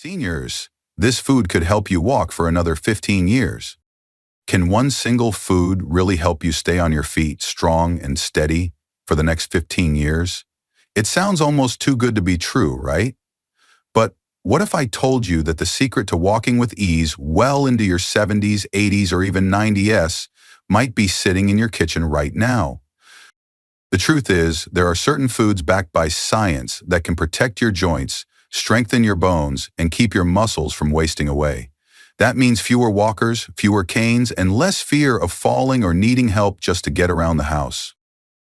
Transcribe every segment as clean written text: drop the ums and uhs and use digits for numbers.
Seniors, this food could help you walk for another 15 years. Can one single food really help you stay on your feet strong and steady for the next 15 years? It sounds almost too good to be true, right? But what if I told you that the secret to walking with ease well into your 70s, 80s, or even 90s might be sitting in your kitchen right now? The truth is, there are certain foods backed by science that can protect your joints, strengthen your bones, and keep your muscles from wasting away. That means fewer walkers, fewer canes, and less fear of falling or needing help just to get around the house.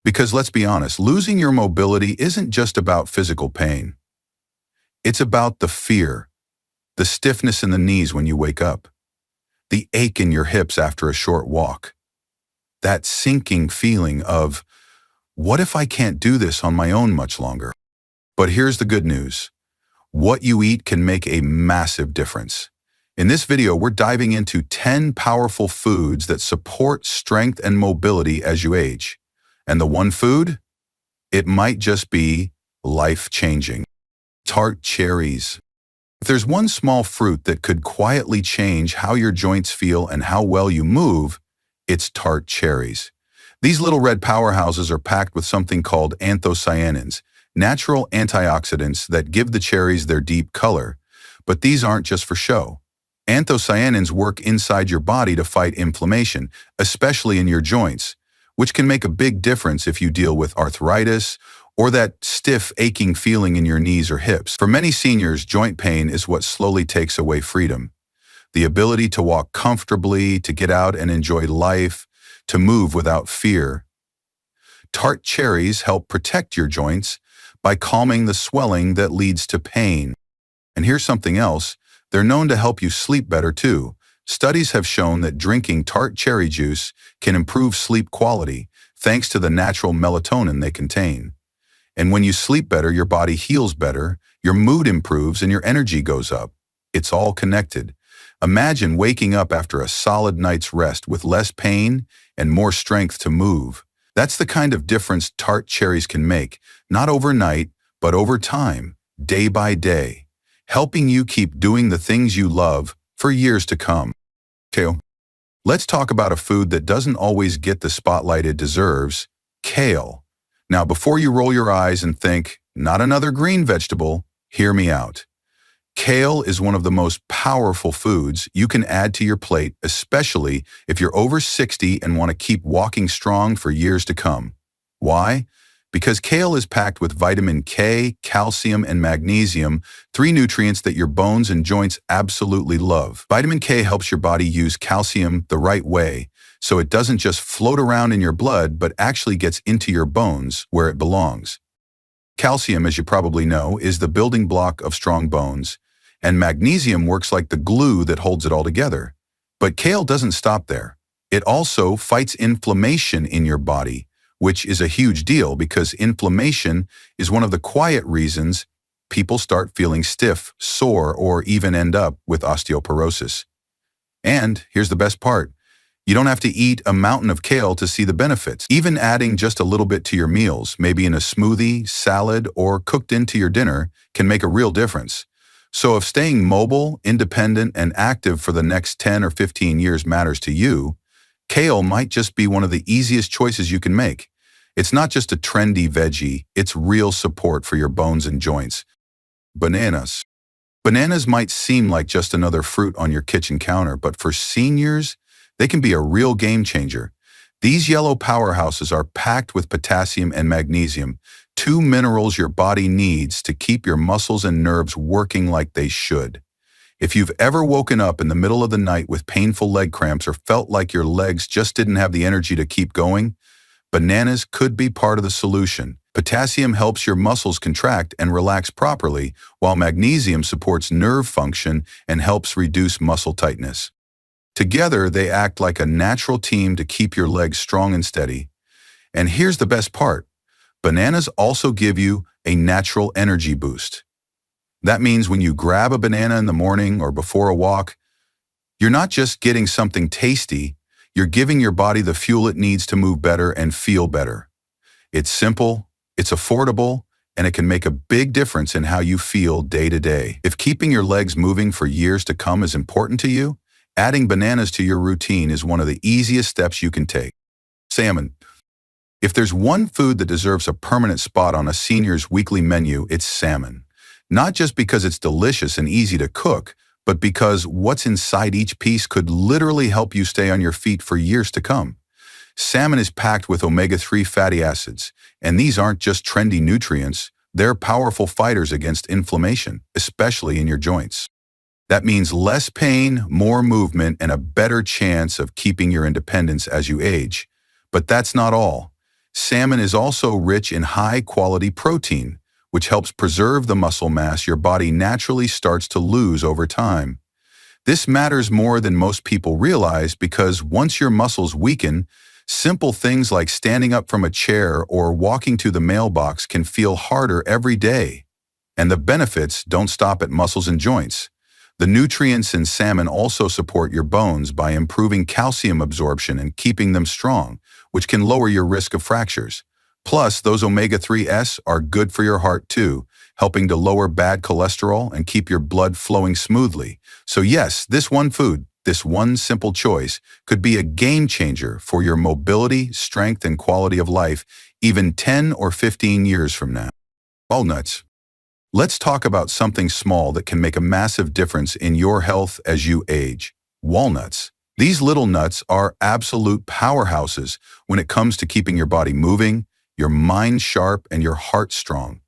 Because let's be honest, losing your mobility isn't just about physical pain. It's about the fear, the stiffness in the knees when you wake up, the ache in your hips after a short walk, that sinking feeling of, what if I can't do this on my own much longer? But here's the good news. What you eat can make a massive difference. In this video, we're diving into 10 powerful foods that support strength and mobility as you age. And the one food? It might just be life-changing. Tart cherries. If there's one small fruit that could quietly change how your joints feel and how well you move, it's tart cherries. These little red powerhouses are packed with something called anthocyanins, natural antioxidants that give the cherries their deep color. But these aren't just for show. Anthocyanins work inside your body to fight inflammation, especially in your joints, which can make a big difference if you deal with arthritis or that stiff, aching feeling in your knees or hips. For many seniors, joint pain is what slowly takes away freedom. The ability to walk comfortably, to get out and enjoy life, to move without fear. Tart cherries help protect your joints by calming the swelling that leads to pain. And here's something else. They're known to help you sleep better too. Studies have shown that drinking tart cherry juice can improve sleep quality thanks to the natural melatonin they contain. And when you sleep better, your body heals better, your mood improves, and your energy goes up. It's all connected. Imagine waking up after a solid night's rest with less pain and more strength to move. That's the kind of difference tart cherries can make, not overnight, but over time, day by day, helping you keep doing the things you love for years to come. Okay, let's talk about a food that doesn't always get the spotlight it deserves, kale. Now, before you roll your eyes and think, not another green vegetable, hear me out. Kale is one of the most powerful foods you can add to your plate, especially if you're over 60 and want to keep walking strong for years to come. Why? Because kale is packed with vitamin K, calcium, and magnesium, 3 nutrients that your bones and joints absolutely love. Vitamin K helps your body use calcium the right way, so it doesn't just float around in your blood, but actually gets into your bones where it belongs. Calcium, as you probably know, is the building block of strong bones, and magnesium works like the glue that holds it all together. But kale doesn't stop there. It also fights inflammation in your body, which is a huge deal because inflammation is one of the quiet reasons people start feeling stiff, sore, or even end up with osteoporosis. And here's the best part. You don't have to eat a mountain of kale to see the benefits. Even adding just a little bit to your meals, maybe in a smoothie, salad, or cooked into your dinner, can make a real difference. So if staying mobile, independent, and active for the next 10 or 15 years matters to you, kale might just be one of the easiest choices you can make. It's not just a trendy veggie, it's real support for your bones and joints. Bananas. Bananas might seem like just another fruit on your kitchen counter, but for seniors, they can be a real game changer. These yellow powerhouses are packed with potassium and magnesium, 2 minerals your body needs to keep your muscles and nerves working like they should. If you've ever woken up in the middle of the night with painful leg cramps or felt like your legs just didn't have the energy to keep going, bananas could be part of the solution. Potassium helps your muscles contract and relax properly, while magnesium supports nerve function and helps reduce muscle tightness. Together, they act like a natural team to keep your legs strong and steady. And here's the best part. Bananas also give you a natural energy boost. That means when you grab a banana in the morning or before a walk, you're not just getting something tasty, you're giving your body the fuel it needs to move better and feel better. It's simple, it's affordable, and it can make a big difference in how you feel day to day. If keeping your legs moving for years to come is important to you, adding bananas to your routine is one of the easiest steps you can take. Salmon. If there's one food that deserves a permanent spot on a senior's weekly menu, it's salmon. Not just because it's delicious and easy to cook, but because what's inside each piece could literally help you stay on your feet for years to come. Salmon is packed with omega-3 fatty acids, and these aren't just trendy nutrients, they're powerful fighters against inflammation, especially in your joints. That means less pain, more movement, and a better chance of keeping your independence as you age. But that's not all. Salmon is also rich in high-quality protein, which helps preserve the muscle mass your body naturally starts to lose over time. This matters more than most people realize because once your muscles weaken, simple things like standing up from a chair or walking to the mailbox can feel harder every day. And the benefits don't stop at muscles and joints. The nutrients in salmon also support your bones by improving calcium absorption and keeping them strong, which can lower your risk of fractures. Plus, those omega-3s are good for your heart too, helping to lower bad cholesterol and keep your blood flowing smoothly. So yes, this one food, this one simple choice, could be a game changer for your mobility, strength, and quality of life, even 10 or 15 years from now. Walnuts. Let's talk about something small that can make a massive difference in your health as you age. Walnuts. These little nuts are absolute powerhouses when it comes to keeping your body moving, your mind sharp, and your heart strong.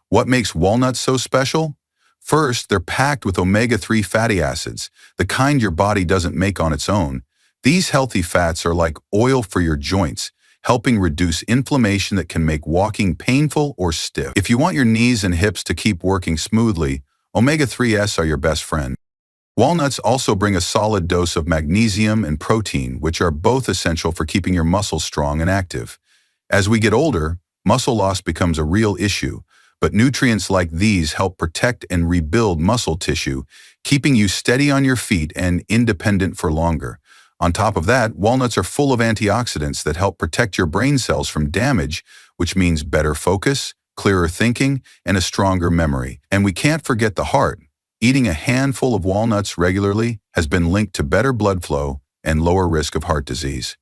What makes walnuts so special? First, they're packed with omega-3 fatty acids, the kind your body doesn't make on its own. These healthy fats are like oil for your joints, helping reduce inflammation that can make walking painful or stiff. If you want your knees and hips to keep working smoothly, omega-3s are your best friend. Walnuts also bring a solid dose of magnesium and protein, which are both essential for keeping your muscles strong and active. As we get older, muscle loss becomes a real issue, but nutrients like these help protect and rebuild muscle tissue, keeping you steady on your feet and independent for longer. On top of that, walnuts are full of antioxidants that help protect your brain cells from damage, which means better focus, clearer thinking, and a stronger memory. And we can't forget the heart. Eating a handful of walnuts regularly has been linked to better blood flow and lower risk of heart disease.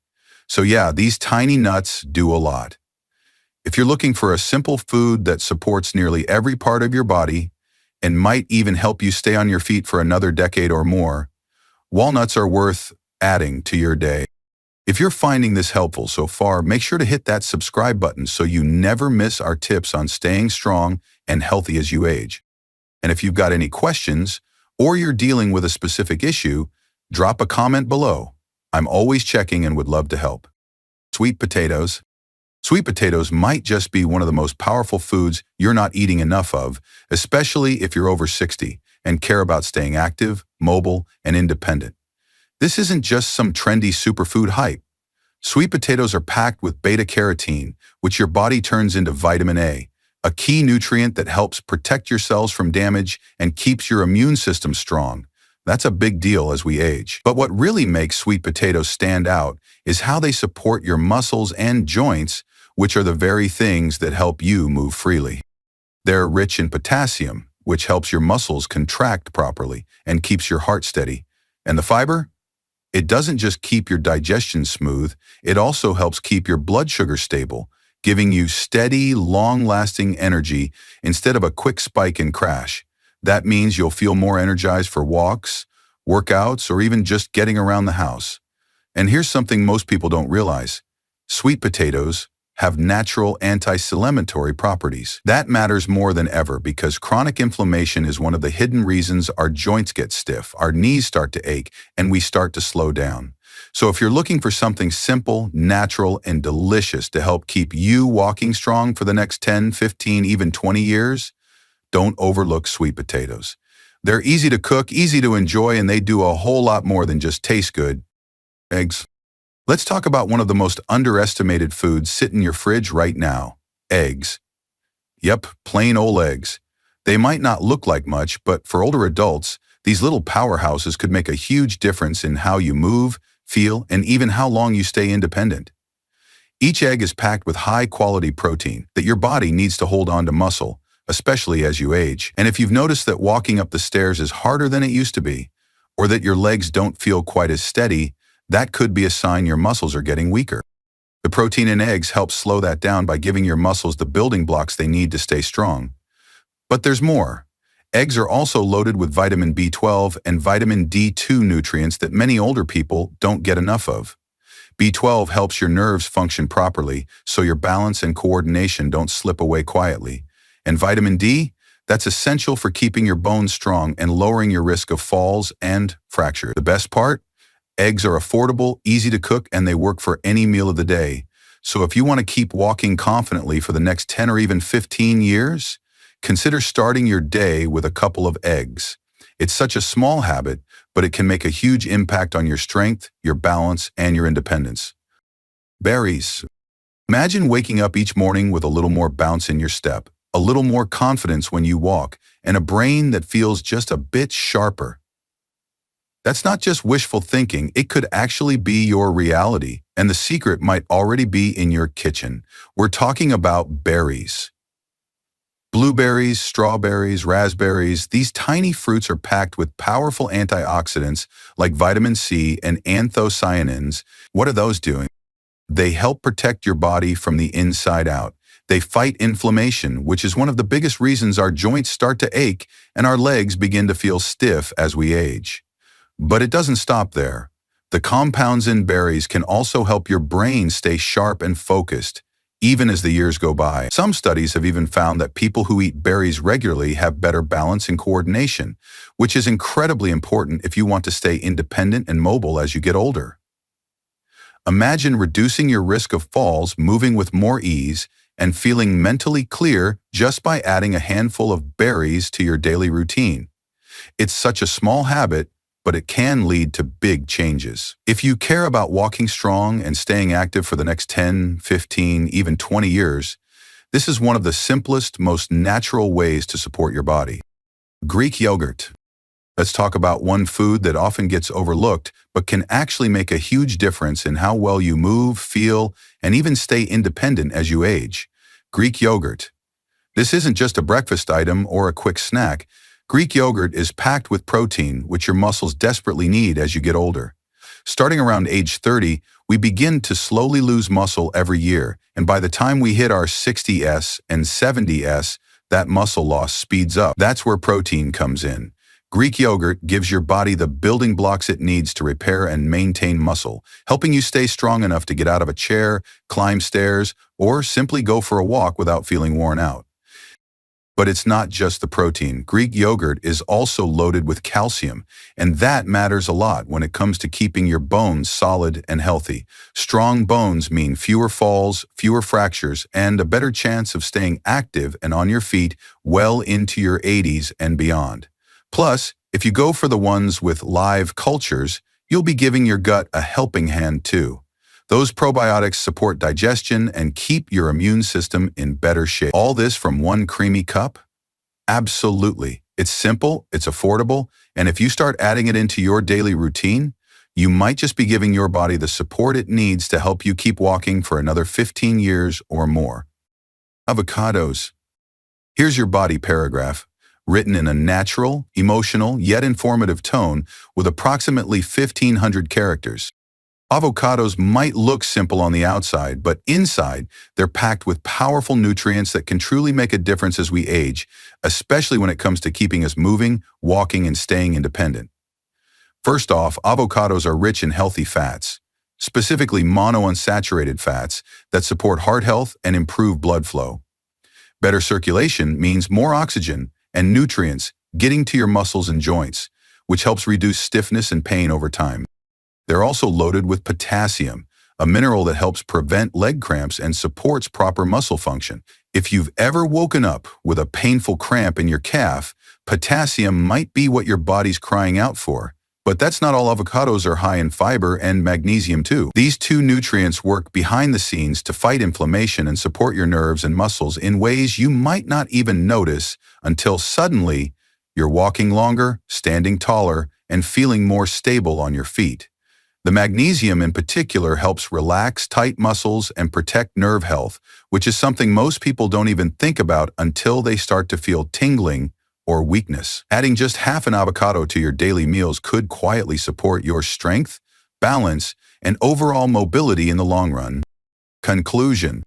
So yeah, these tiny nuts do a lot. If you're looking for a simple food that supports nearly every part of your body and might even help you stay on your feet for another decade or more, walnuts are worth adding to your day. If you're finding this helpful so far, make sure to hit that subscribe button so you never miss our tips on staying strong and healthy as you age. And if you've got any questions or you're dealing with a specific issue, drop a comment below. I'm always checking and would love to help. Sweet potatoes. Sweet potatoes might just be one of the most powerful foods you're not eating enough of, especially if you're over 60 and care about staying active, mobile, and independent. This isn't just some trendy superfood hype. Sweet potatoes are packed with beta-carotene, which your body turns into vitamin A, a key nutrient that helps protect your cells from damage and keeps your immune system strong. That's a big deal as we age. But what really makes sweet potatoes stand out is how they support your muscles and joints, which are the very things that help you move freely. They're rich in potassium, which helps your muscles contract properly and keeps your heart steady. And the fiber? It doesn't just keep your digestion smooth, it also helps keep your blood sugar stable, giving you steady, long-lasting energy instead of a quick spike and crash. That means you'll feel more energized for walks, workouts, or even just getting around the house. And here's something most people don't realize. Sweet potatoes have natural anti-inflammatory properties. That matters more than ever because chronic inflammation is one of the hidden reasons our joints get stiff, our knees start to ache, and we start to slow down. So if you're looking for something simple, natural, and delicious to help keep you walking strong for the next 10, 15, even 20 years, don't overlook sweet potatoes. They're easy to cook, easy to enjoy, and they do a whole lot more than just taste good. Eggs. Let's talk about one of the most underestimated foods sitting in your fridge right now. Eggs. Yep, plain old eggs. They might not look like much, but for older adults, these little powerhouses could make a huge difference in how you move, feel, and even how long you stay independent. Each egg is packed with high-quality protein that your body needs to hold on to muscle, especially as you age. And if you've noticed that walking up the stairs is harder than it used to be, or that your legs don't feel quite as steady, that could be a sign your muscles are getting weaker. The protein in eggs helps slow that down by giving your muscles the building blocks they need to stay strong. But there's more. Eggs are also loaded with vitamin B12 and vitamin D2 nutrients that many older people don't get enough of. B12 helps your nerves function properly so your balance and coordination don't slip away quietly. And vitamin D, that's essential for keeping your bones strong and lowering your risk of falls and fractures. The best part? Eggs are affordable, easy to cook, and they work for any meal of the day. So if you want to keep walking confidently for the next 10 or even 15 years, consider starting your day with a couple of eggs. It's such a small habit, but it can make a huge impact on your strength, your balance, and your independence. Berries. Imagine waking up each morning with a little more bounce in your step, a little more confidence when you walk, and a brain that feels just a bit sharper. That's not just wishful thinking, it could actually be your reality, and the secret might already be in your kitchen. We're talking about berries. Blueberries, strawberries, raspberries, these tiny fruits are packed with powerful antioxidants like vitamin C and anthocyanins. What are those doing? They help protect your body from the inside out. They fight inflammation, which is one of the biggest reasons our joints start to ache and our legs begin to feel stiff as we age. But it doesn't stop there. The compounds in berries can also help your brain stay sharp and focused, even as the years go by. Some studies have even found that people who eat berries regularly have better balance and coordination, which is incredibly important if you want to stay independent and mobile as you get older. Imagine reducing your risk of falls, moving with more ease, and feeling mentally clear just by adding a handful of berries to your daily routine. It's such a small habit, but it can lead to big changes. If you care about walking strong and staying active for the next 10, 15, even 20 years, this is one of the simplest, most natural ways to support your body. Greek yogurt. Let's talk about one food that often gets overlooked, but can actually make a huge difference in how well you move, feel, and even stay independent as you age. Greek yogurt. This isn't just a breakfast item or a quick snack. Greek yogurt is packed with protein, which your muscles desperately need as you get older. Starting around age 30, we begin to slowly lose muscle every year, and by the time we hit our 60s and 70s, that muscle loss speeds up. That's where protein comes in. Greek yogurt gives your body the building blocks it needs to repair and maintain muscle, helping you stay strong enough to get out of a chair, climb stairs, or simply go for a walk without feeling worn out. But it's not just the protein. Greek yogurt is also loaded with calcium, and that matters a lot when it comes to keeping your bones solid and healthy. Strong bones mean fewer falls, fewer fractures, and a better chance of staying active and on your feet well into your 80s and beyond. Plus, if you go for the ones with live cultures, you'll be giving your gut a helping hand too. Those probiotics support digestion and keep your immune system in better shape. All this from one creamy cup? Absolutely. It's simple, it's affordable, and if you start adding it into your daily routine, you might just be giving your body the support it needs to help you keep walking for another 15 years or more. Avocados. Here's your body paragraph, written in a natural, emotional, yet informative tone with approximately 1,500 characters. Avocados might look simple on the outside, but inside, they're packed with powerful nutrients that can truly make a difference as we age, especially when it comes to keeping us moving, walking, and staying independent. First off, avocados are rich in healthy fats, specifically monounsaturated fats that support heart health and improve blood flow. Better circulation means more oxygen and nutrients getting to your muscles and joints, which helps reduce stiffness and pain over time. They're also loaded with potassium, a mineral that helps prevent leg cramps and supports proper muscle function. If you've ever woken up with a painful cramp in your calf, potassium might be what your body's crying out for. But that's not all. Avocados are high in fiber and magnesium too. These two nutrients work behind the scenes to fight inflammation and support your nerves and muscles in ways you might not even notice until suddenly you're walking longer, standing taller, and feeling more stable on your feet. The magnesium in particular helps relax tight muscles and protect nerve health, which is something most people don't even think about until they start to feel tingling or weakness. Adding just half an avocado to your daily meals could quietly support your strength, balance, and overall mobility in the long run. Conclusion.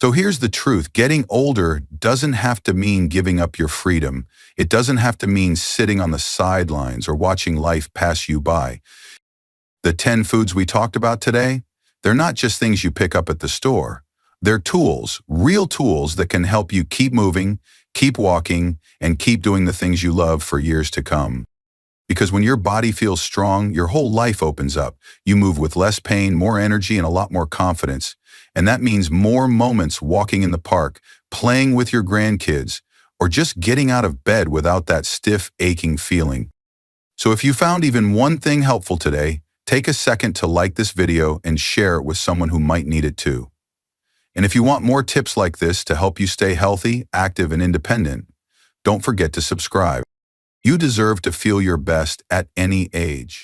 So here's the truth. Getting older doesn't have to mean giving up your freedom. It doesn't have to mean sitting on the sidelines or watching life pass you by. The 10 foods we talked about today, they're not just things you pick up at the store. They're tools, real tools that can help you keep moving, keep walking, and keep doing the things you love for years to come. Because when your body feels strong, your whole life opens up. You move with less pain, more energy, and a lot more confidence. And that means more moments walking in the park, playing with your grandkids, or just getting out of bed without that stiff, aching feeling. So if you found even one thing helpful today, take a second to like this video and share it with someone who might need it too. And if you want more tips like this to help you stay healthy, active, and independent, don't forget to subscribe. You deserve to feel your best at any age.